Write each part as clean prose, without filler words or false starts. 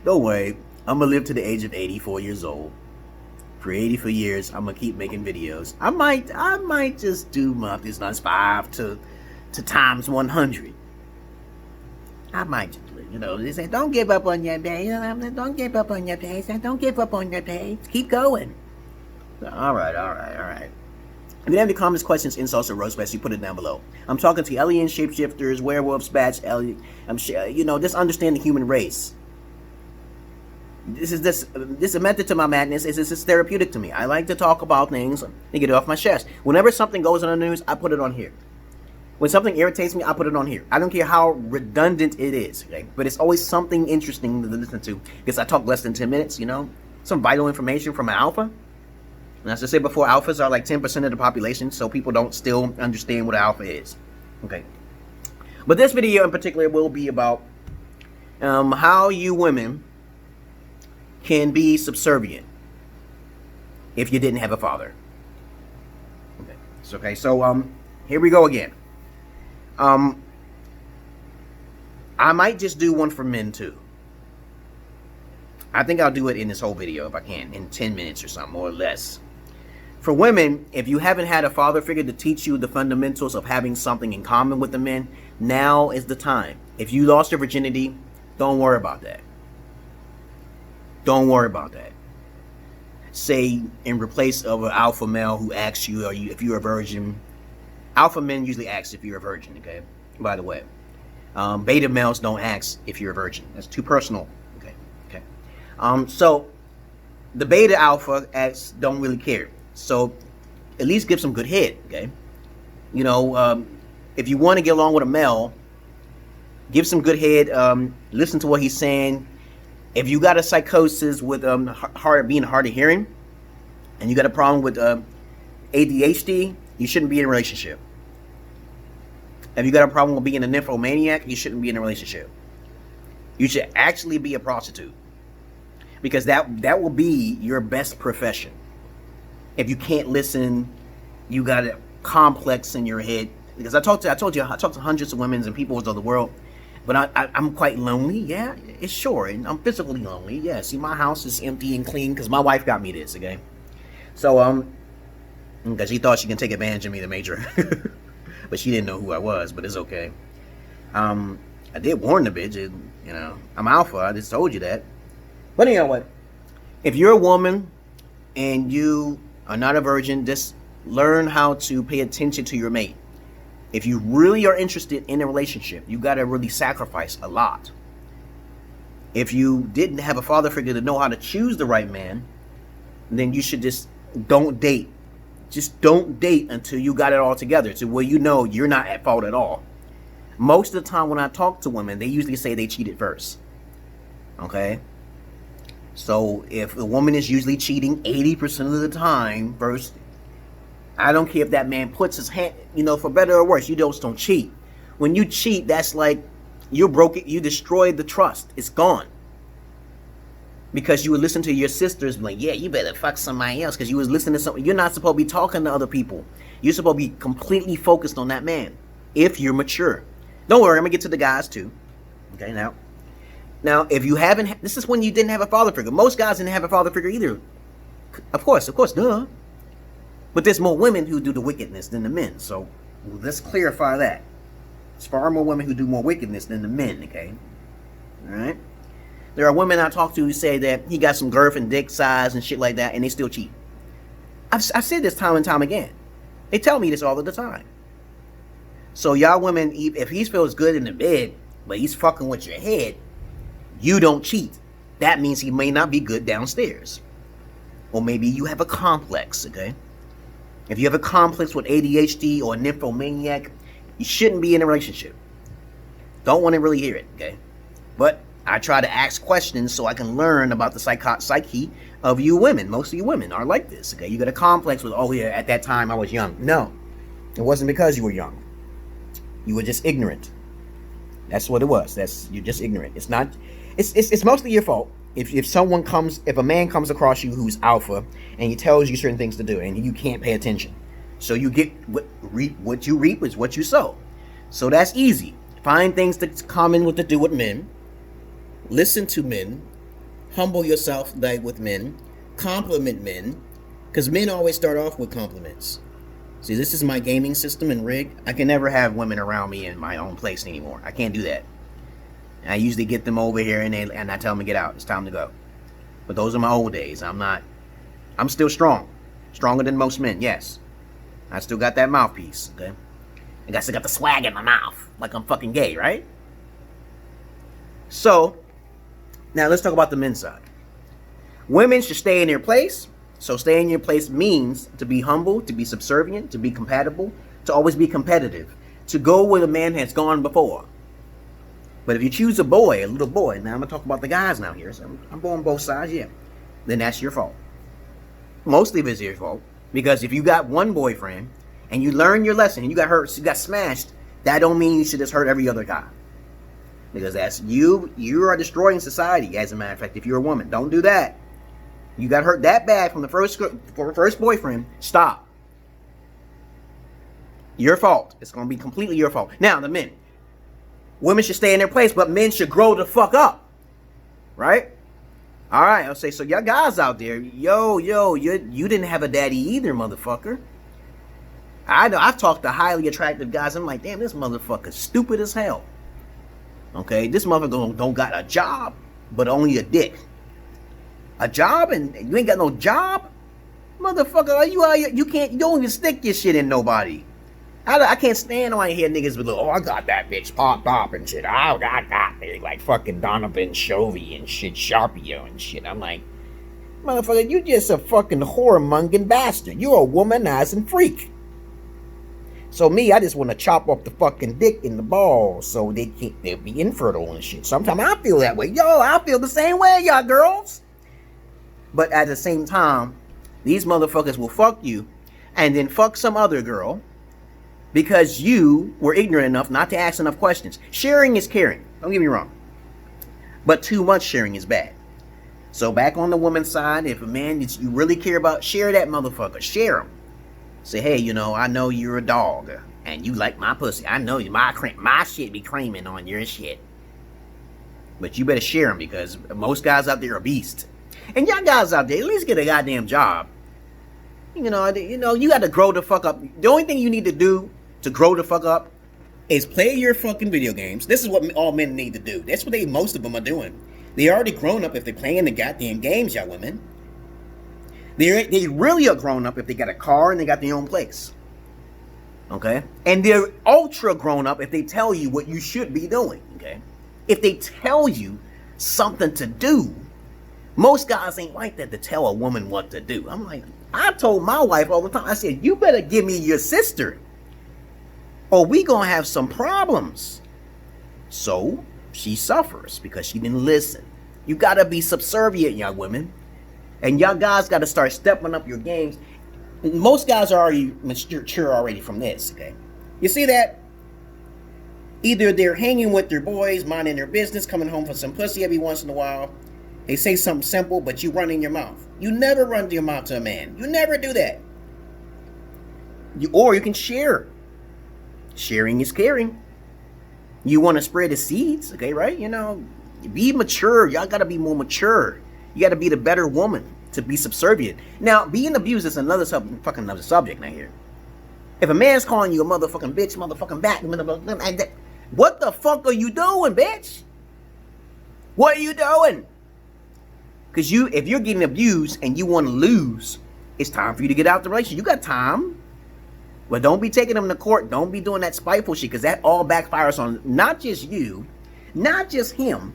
Don't worry, I'm gonna live to the age of 84 years old. For 84 years, I'm gonna keep making videos. I might just do monthly times 5 to times 100. I might just do it. You know, they say, don't give up on your page. Don't give up on your page. Don't give up on your page. Keep going. All right. If you have any comments, questions, insults, or roast bats, you put it down below. I'm talking to aliens, shapeshifters, werewolves, bats, just understand the human race. This is a method to my madness. This is therapeutic to me. I like to talk about things and get it off my chest. Whenever something goes on the news, I put it on here. When something irritates me, I put it on here. I don't care how redundant it is, okay? But it's always something interesting to listen to because I talk less than 10 minutes, some vital information from an alpha. And as I said before, alphas are like 10% of the population, so people don't still understand what an alpha is. Okay. But this video in particular will be about how you women can be subservient if you didn't have a father. Okay. So here we go again. I might just do one for men too. I think I'll do it in this whole video if I can, in 10 minutes or something, more or less. For women, if you haven't had a father figure to teach you the fundamentals of having something in common with the men, now is the time. If you lost your virginity, don't worry about that. Don't worry about that. Say, in replace of an alpha male who asks you, if you're a virgin. Alpha men usually ask if you're a virgin, okay? By the way. Beta males don't ask if you're a virgin. That's too personal, okay? So, the beta alpha don't really care. So, at least give some good head, okay? If you want to get along with a male, give some good head, listen to what he's saying. If you got a psychosis with being hard of hearing, and you got a problem with ADHD, you shouldn't be in a relationship. If you got a problem with being a nymphomaniac, you shouldn't be in a relationship. You should actually be a prostitute, because that will be your best profession. If you can't listen, you got a complex in your head. Because I talked to hundreds of women and people of the world. But I'm quite lonely, yeah, it's sure, and I'm physically lonely, yeah. See, my house is empty and clean because my wife got me this, okay? So, because she thought she can take advantage of me, the major. But she didn't know who I was, but it's okay. I did warn the bitch, I'm alpha, I just told you that. But you know what? If you're a woman and you are not a virgin, just learn how to pay attention to your mate. If you really are interested in a relationship, you got to really sacrifice a lot. If you didn't have a father figure to know how to choose the right man, then you should just don't date. Just don't date until you got it all together, to where you're not at fault at all. Most of the time when I talk to women, they usually say they cheated first. Okay? So if a woman is usually cheating 80% of the time first, I don't care if that man puts his hand, for better or worse, you just don't cheat. When you cheat, that's like you broke it, you destroyed the trust. It's gone. Because you would listen to your sisters like, yeah, you better fuck somebody else, because you was listening to something. You're not supposed to be talking to other people. You're supposed to be completely focused on that man, if you're mature. Don't worry, I'm going to get to the guys too. Okay, now, if you haven't, this is when you didn't have a father figure. Most guys didn't have a father figure either. Of course, duh. But there's more women who do the wickedness than the men. So let's clarify that. There's far more women who do more wickedness than the men, okay? All right? There are women I talk to who say that he got some girth and dick size and shit like that, and they still cheat. I've said this time and time again. They tell me this all of the time. So y'all women, if he feels good in the bed, but he's fucking with your head, you don't cheat. That means he may not be good downstairs. Or maybe you have a complex, okay? If you have a complex with ADHD or a nymphomaniac, you shouldn't be in a relationship. Don't want to really hear it, okay? But I try to ask questions so I can learn about the psyche of you women. Most of you women are like this, okay? You got a complex with, oh yeah, at that time I was young. No, it wasn't because you were young. You were just ignorant. That's what it was. You're just ignorant. It's not. It's mostly your fault. If a man comes across you who's alpha and he tells you certain things to do and you can't pay attention, so you get what you reap is what you sow. So that's easy. Find things that's common to do with men. Listen to men. humble yourself like with men, compliment men, because men always start off with compliments. See, this is my gaming system and rig. I can never have women around me in my own place anymore. I can't do that. I usually get them over here and I tell them to get out. It's time to go. But those are my old days. I'm still strong. Stronger than most men, yes. I still got that mouthpiece, okay? I still got the swag in my mouth. Like I'm fucking gay, right? So, now let's talk about the men's side. Women should stay in their place. So staying in your place means to be humble, to be subservient, to be compatible, to always be competitive, to go where the man has gone before. But if you choose a boy, a little boy, now I'm going to talk about the guys now here, so I'm going both sides, yeah, then that's your fault. Mostly of it's your fault, because if you got one boyfriend and you learn your lesson and you got hurt, you got smashed, that don't mean you should just hurt every other guy. Because that's you are destroying society, as a matter of fact, if you're a woman. Don't do that. You got hurt that bad from the first boyfriend, stop. Your fault. It's going to be completely your fault. Now, the men. Women should stay in their place, but men should grow the fuck up. Right? All right, I'll say, so y'all guys out there, you didn't have a daddy either, motherfucker. I've talked to highly attractive guys. I'm like, damn, this motherfucker's stupid as hell. Okay, this motherfucker don't got a job, but only a dick. A job and you ain't got no job? Motherfucker, you don't even stick your shit in nobody. I can't stand when I hear niggas be like, oh, I got that bitch popped up and shit. I got that bitch like fucking Donovan Shovey and shit, Sharpio and shit. I'm like, motherfucker, you just a fucking whoremongering bastard. You're a womanizing freak. So me, I just want to chop off the fucking dick in the balls so they'll be infertile and shit. Sometimes I feel that way. I feel the same way, y'all girls. But at the same time, these motherfuckers will fuck you and then fuck some other girl because you were ignorant enough not to ask enough questions. Sharing is caring. Don't get me wrong. But too much sharing is bad. So back on the woman's side, if a man that you really care about, share that motherfucker. Share him. Say, hey, I know you're a dog and you like my pussy. I know my shit be creaming on your shit. But you better share them because most guys out there are beasts. And y'all guys out there, at least get a goddamn job. You got to grow the fuck up. The only thing you need to do to grow the fuck up is play your fucking video games. This is what all men need to do. That's what most of them are doing. They already grown up if they're playing the goddamn games, y'all women. They really are grown up if they got a car and they got their own place. Okay? And they're ultra grown up if they tell you what you should be doing. Okay? If they tell you something to do, most guys ain't like that to tell a woman what to do. I'm like, I told my wife all the time, I said, you better give me your sister or we gonna have some problems. So she suffers because she didn't listen. You gotta be subservient, young women. And y'all guys gotta start stepping up your games. Most guys are already mature already from this, okay? You see that? Either they're hanging with their boys, minding their business, coming home for some pussy every once in a while. They say something simple, but you run in your mouth. You never run your mouth to a man. You never do that. Or you can share. Sharing is caring. You want to spread the seeds, okay, right? Be mature. Y'all got to be more mature. You got to be the better woman to be subservient. Now, being abused is another subject now here. If a man's calling you a motherfucking bitch, motherfucking bat, what the fuck are you doing, bitch? What are you doing? Because if you're getting abused and you want to lose, it's time for you to get out the relationship. You got time. But don't be taking them to court. Don't be doing that spiteful shit because that all backfires on not just you, not just him,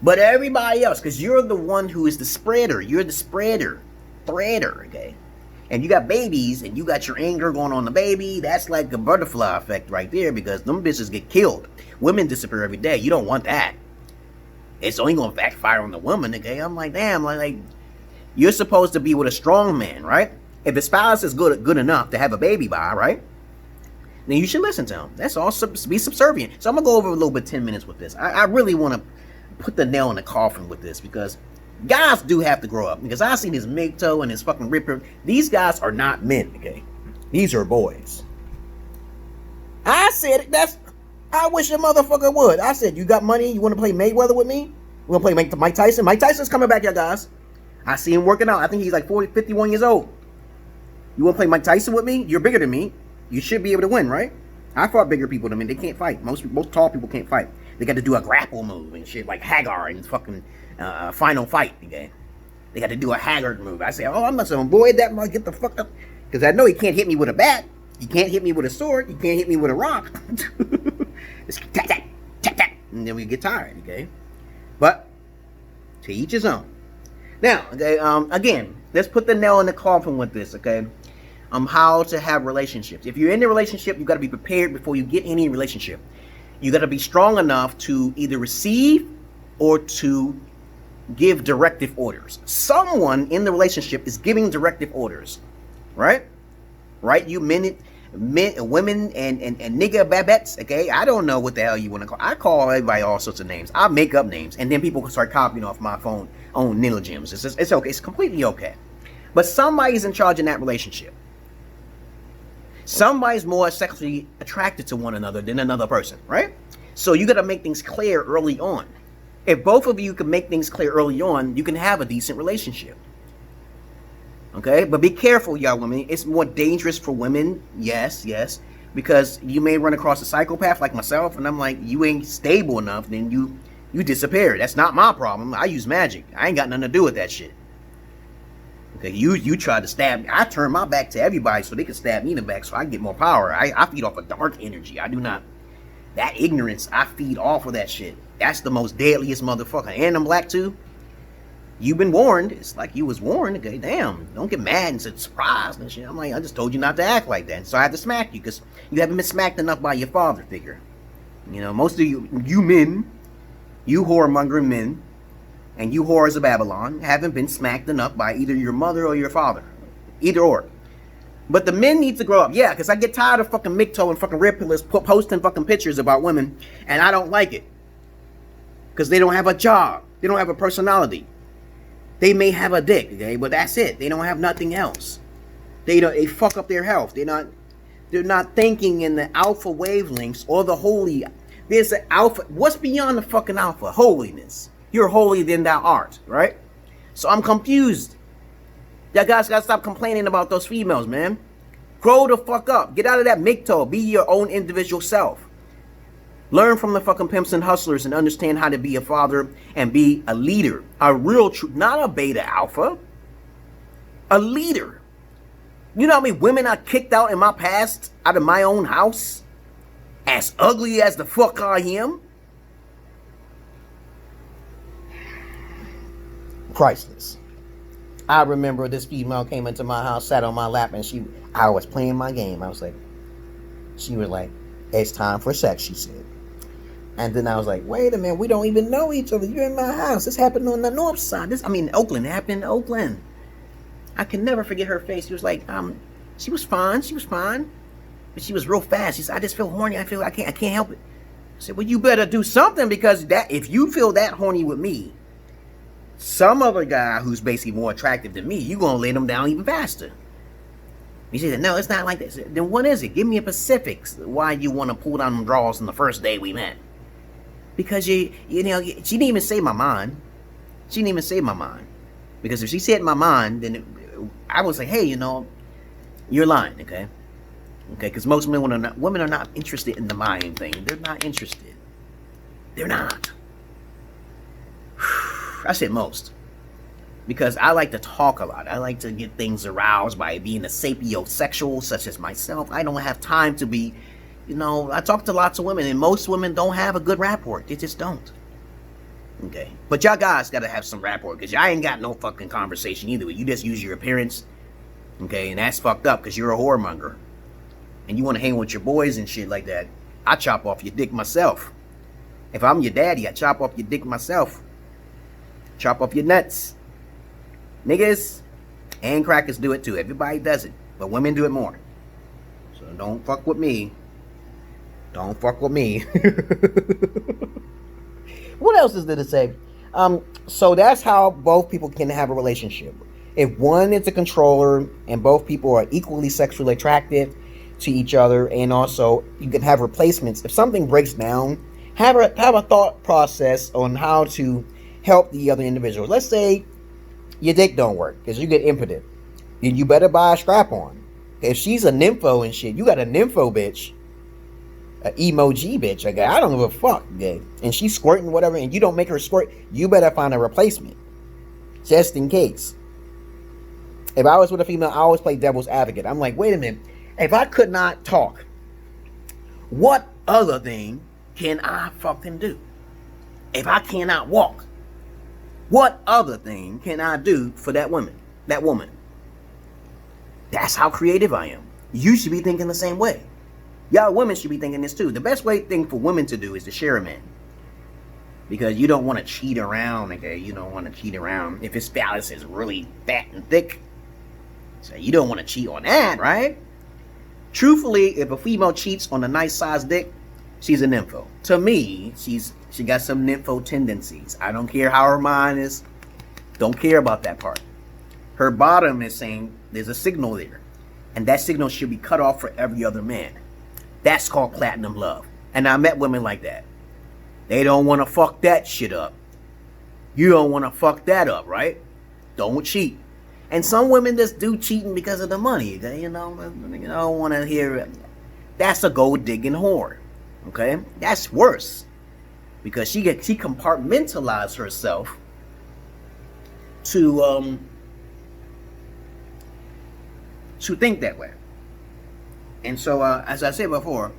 but everybody else. Because you're the one who is the spreader. You're the threader, okay? And you got babies and you got your anger going on the baby. That's like the butterfly effect right there because them bitches get killed. Women disappear every day. You don't want that. It's only going to backfire on the woman, okay? I'm like, damn, like you're supposed to be with a strong man, right? If his spouse is good enough to have a baby by, right? Then you should listen to him. That's all, be subservient. So I'm going to go over a little bit 10 minutes with this. I really want to put the nail in the coffin with this because guys do have to grow up. Because I see this MGTOW and this fucking Ripper. These guys are not men, okay? These are boys. I said, I wish a motherfucker would. I said, you got money? You want to play Mayweather with me? We're gonna play Mike Tyson. Mike Tyson's coming back, y'all guys. I see him working out. I think he's like 51 years old. You wanna play Mike Tyson with me? You're bigger than me. You should be able to win, right? I fought bigger people than me. They can't fight. Most tall people can't fight. They got to do a grapple move and shit, like Hagar in fucking Final Fight. Okay, they got to do a Haggard move. I say, oh, I'm not gonna avoid that. Get the fuck up, because I know he can't hit me with a bat. He can't hit me with a sword. He can't hit me with a rock. It's tap tap tap tap, and then we get tired. Okay, but to each his own. Now, okay, again, let's put the nail in the coffin with this. Okay. How to have relationships. If you're in a relationship, you got to be prepared before you get any relationship. You got to be strong enough to either receive or to give directive orders. Someone in the relationship is giving directive orders, right? Right? You men, women, and nigga babettes. Okay, I don't know what the hell you want to call. I call everybody all sorts of names. I make up names, and then people can start copying off my phone on Nilligems. It's okay. It's completely okay. But somebody's in charge in that relationship. Somebody's more sexually attracted to one another than another person, right? So you got to make things clear early on. If both of you can make things clear early on, you can have a decent relationship. Okay? But be careful, y'all women. It's more dangerous for women, yes, because you may run across a psychopath like myself, and I'm like, you ain't stable enough, then you disappear. That's not my problem. I use magic. I ain't got nothing to do with that shit. Okay, you tried to stab me. I turn my back to everybody so they can stab me in the back so I can get more power. I feed off of dark energy. I do not. That ignorance, I feed off of that shit. That's the most deadliest motherfucker. And I'm black too. You've been warned. It's like you was warned. Okay, damn. Don't get mad and say surprised and shit. I'm like, I just told you not to act like that. So I had to smack you because you haven't been smacked enough by your father figure. You know, most of you men, you whoremongering men, and you whores of Babylon haven't been smacked enough by either your mother or your father. Either or. But the men need to grow up. Yeah, because I get tired of fucking MGTOW and fucking red pillars posting fucking pictures about women, and I don't like it. Because they don't have a job. They don't have a personality. They may have a dick, okay, but that's it. They don't have nothing else. They fuck up their health. They're not thinking in the alpha wavelengths or the holy. There's an alpha. What's beyond the fucking alpha? Holiness. You're holier than thou art, right? So I'm confused. Y'all guys gotta stop complaining about those females, man. Grow the fuck up. Get out of that MGTOW. Be your own individual self. Learn from the fucking pimps and hustlers and understand how to be a father and be a leader. A real true, not a beta alpha. A leader. You know how many women I kicked out in my past out of my own house? As ugly as the fuck I am? Priceless. I remember this female came into my house, sat on my lap, and I was playing my game. She was like, it's time for sex, she said. And then I was like, wait a minute, we don't even know each other. You're in my house. This happened on the north side. Oakland. It happened in Oakland. I can never forget her face. She was like, she was fine. But she was real fast. She said, I just feel horny. I can't help it. I said, well, you better do something, because if you feel that horny with me, some other guy who's basically more attractive than me, you're going to lay them down even faster. He said, no, it's not like this. Then what is it? Give me a specifics why you want to pull down them drawers on the first day we met. Because, you know, she didn't even say my mind. Because if she said my mind, then I would say, hey, you know, you're lying, okay? Okay, because most women are not interested in the mind thing. They're not interested. They're not. I said most. Because I like to talk a lot. I like to get things aroused by being a sapiosexual such as myself. I don't have time to be, you know, I talk to lots of women, and most women don't have a good rapport. They just don't. Okay. But y'all guys gotta have some rapport, because y'all ain't got no fucking conversation either. You just use your appearance. Okay, and that's fucked up because you're a whoremonger. And you want to hang with your boys and shit like that. I chop off your dick myself. If I'm your daddy, I chop off your dick myself. Chop off your nuts. Niggas and crackers do it too. Everybody does it. But women do it more. So don't fuck with me. Don't fuck with me. What else is there to say? So that's how both people can have a relationship. If one is a controller and both people are equally sexually attracted to each other, and also you can have replacements. If something breaks down, have a thought process on how to help the other individuals. Let's say your dick don't work because you get impotent. Then you better buy a strap-on. If she's a nympho and shit, you got a nympho bitch, an emoji bitch. Like, I don't give a fuck, okay? And she's squirting whatever, and you don't make her squirt, you better find a replacement, just in case. If I was with a female, I always play devil's advocate. I'm like, wait a minute. If I could not talk, what other thing can I fucking do? If I cannot walk, what other thing can I do for that woman? That woman. That's how creative I am. You should be thinking the same way. Y'all women should be thinking this too. The best thing for women to do is to share a man. Because you don't want to cheat around, okay? You don't want to cheat around. If his phallus is really fat and thick, so you don't want to cheat on that, right? Truthfully, if a female cheats on a nice sized dick, she's a nympho. To me, she got some nympho tendencies. I don't care how her mind is. Don't care about that part. Her bottom is saying there's a signal there. And that signal should be cut off for every other man. That's called platinum love. And I met women like that. They don't want to fuck that shit up. You don't want to fuck that up, right? Don't cheat. And some women just do cheating because of the money. They, you don't want to hear it. That's a gold digging whore. Okay? That's worse. Because she compartmentalized herself to think that way. And so, as I said before,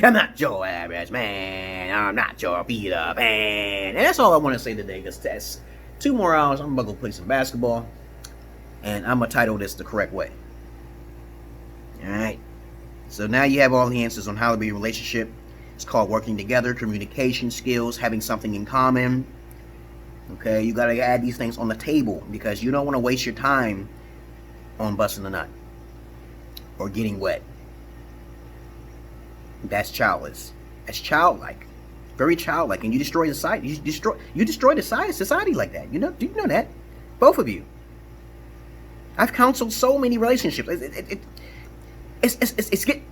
I'm not your average man. I'm not your beat up man. And that's all I want to say today, because that's 2 more hours. I'm about to go play some basketball. And I'm going to title this the correct way. Alright. So now you have all the answers on how to be in a relationship. It's called working together, communication skills, having something in common. Okay, you got to add these things on the table, because you don't want to waste your time on busting a nut or getting wet. That's childless. That's childlike. Very childlike. And you destroy society. You destroy the society like that. Do you know that? Both of you. I've counseled so many relationships. It's get.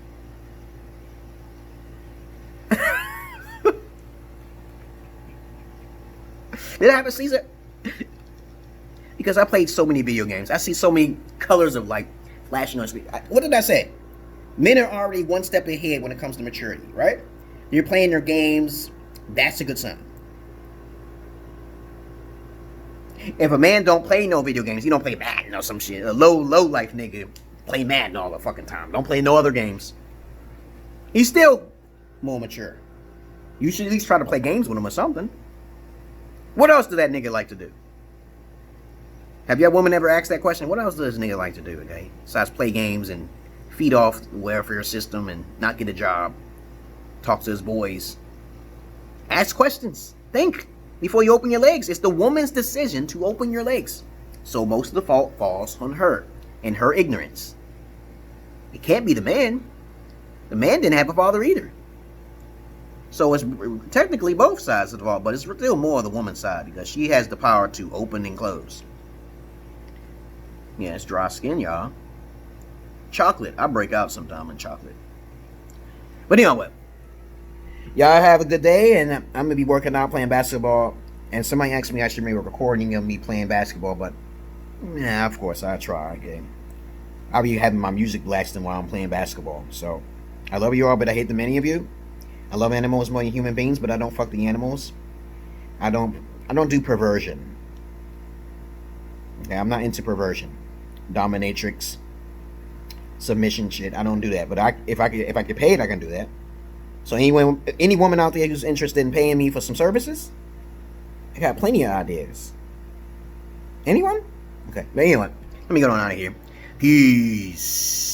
Did I have a Caesar? Because I played so many video games. I see so many colors of like flashing on screen. What did I say? Men are already one step ahead when it comes to maturity, right? You're playing their games. That's a good sign. If a man don't play no video games, he don't play Madden or some shit. A low life nigga play Madden all the fucking time. Don't play no other games. He's still more mature. You should at least try to play games with him or something. What else does that nigga like to do? Have y'all women ever asked that question? What else does this nigga like to do, okay? Besides play games and feed off the welfare system and not get a job. Talk to his boys. Ask questions. Think before you open your legs. It's the woman's decision to open your legs. So most of the fault falls on her and her ignorance. It can't be the man. The man didn't have a father either. So it's technically both sides of the fault, but it's still more the woman's side, because she has the power to open and close. Yeah, it's dry skin, y'all. Chocolate. I break out sometime in chocolate. But anyway, y'all have a good day, and I'm going to be working out playing basketball. And somebody asked me I should make a recording of me playing basketball, but yeah, of course I try. Okay, I'll be having my music blasting while I'm playing basketball. So I love you all, but I hate the many of you. I love animals more than human beings, but I don't fuck the animals. I don't do perversion. Okay, I'm not into perversion, dominatrix, submission shit. I don't do that. But if I get paid, I can do that. So any woman out there who's interested in paying me for some services, I got plenty of ideas. Anyone? Okay. But anyway, let me get on out of here. Peace.